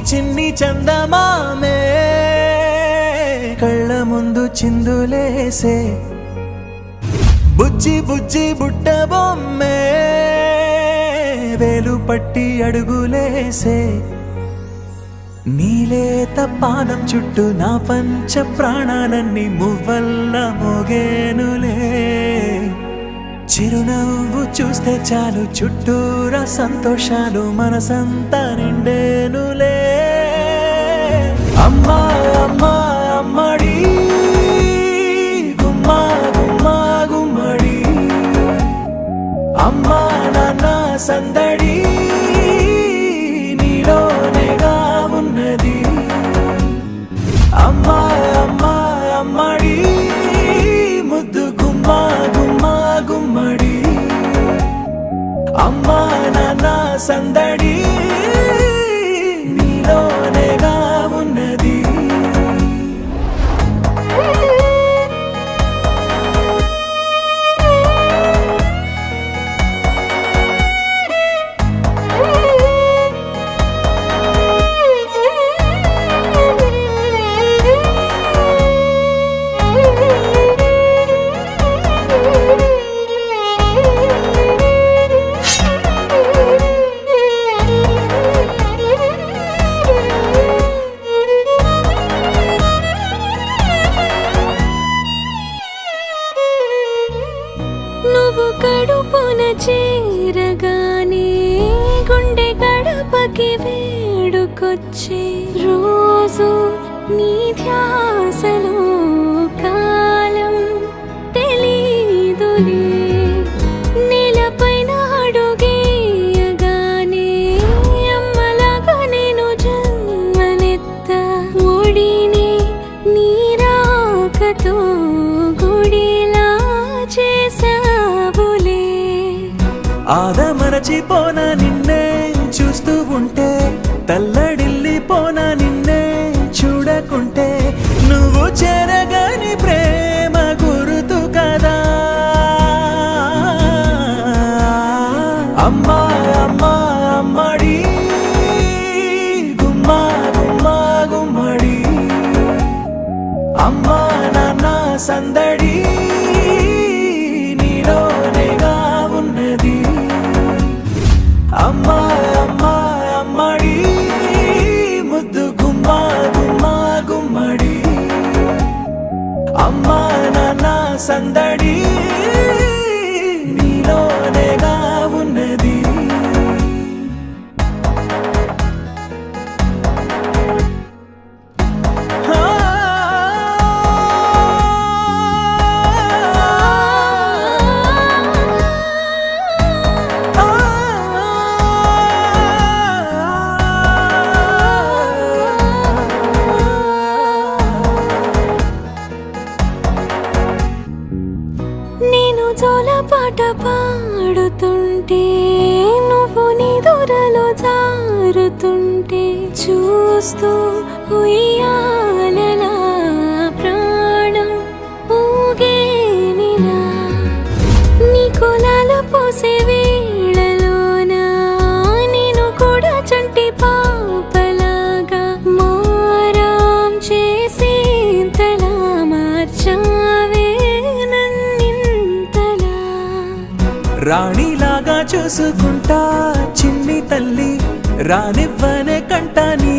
చిన్ని చందమామే కళ్ళ ముందు చిందులేసే బుజ్జి బుజ్జి బుట్ట బొమ్మే వేలు పట్టి అడుగులేసే నీలేత పానం చుట్టూ నా పంచ ప్రాణాలన్నీ మువ్వల్ల మోగేనులే చిరునవ్వు చూస్తే చాలు చుట్టూరా సంతోషాలు మనసంతా నిండేనులే అమ్మా అమ్మా అమ్మడి గుమ్మా గుమ్మా గుమ్మడి అమ్మా నాన్న సందడి నీలోనేగా ఉన్నది అమ్మా అమ్మా అమ్మడి ముద్దు గుమ్మా గుమ్మా గుమ్మడి అమ్మా నాన్న సందడి నీలోనేగా ఉన్నది కడుపున చేరగానే గుండె గడపకి వేడుకొచ్చే రోజు నీ ధ్యాసలో కాలం తెలీదులే నేలపైన అడుగేయగానే అమ్మలాగా నేను జన్మనెత్త ఒడిని నీ రాకతో గుడిలా చేసా ఆదమరచిపోనా నిన్నే చూస్తూ ఉంటే తల్లడిల్లిపోనా నిన్నే చూడకుంటే నువ్వు చెరగని ప్రేమ గురుతు కదా అమ్మా అమ్మా అమ్మడి గుమ్మా గుమ్మా గుమ్మడి అమ్మా నాన్న సందడి నీలోనేగా ఉన్నది అమ్మా అమ్మా అమ్మడి ముద్దు గుమ్మా గుమ్మా గుమ్మడి అమ్మా నాన్న సందడి నీలోనేగా ఉన్నది నేను జోలపాట పాడుతుంటే నువ్వు నీ దూరలో జారుతుంటే చూస్తూ ఉయ్యాలలా ప్రాణం ఊగేనిలా నీ కులాల పోసే వేళలోన నేను కూడా చంటి పాపలాగా మారాం చేసేంతలా మార్చావే రాణిలాగా చూసుకుంటా చిన్ని తల్లి రానివ్వనే కంట నీ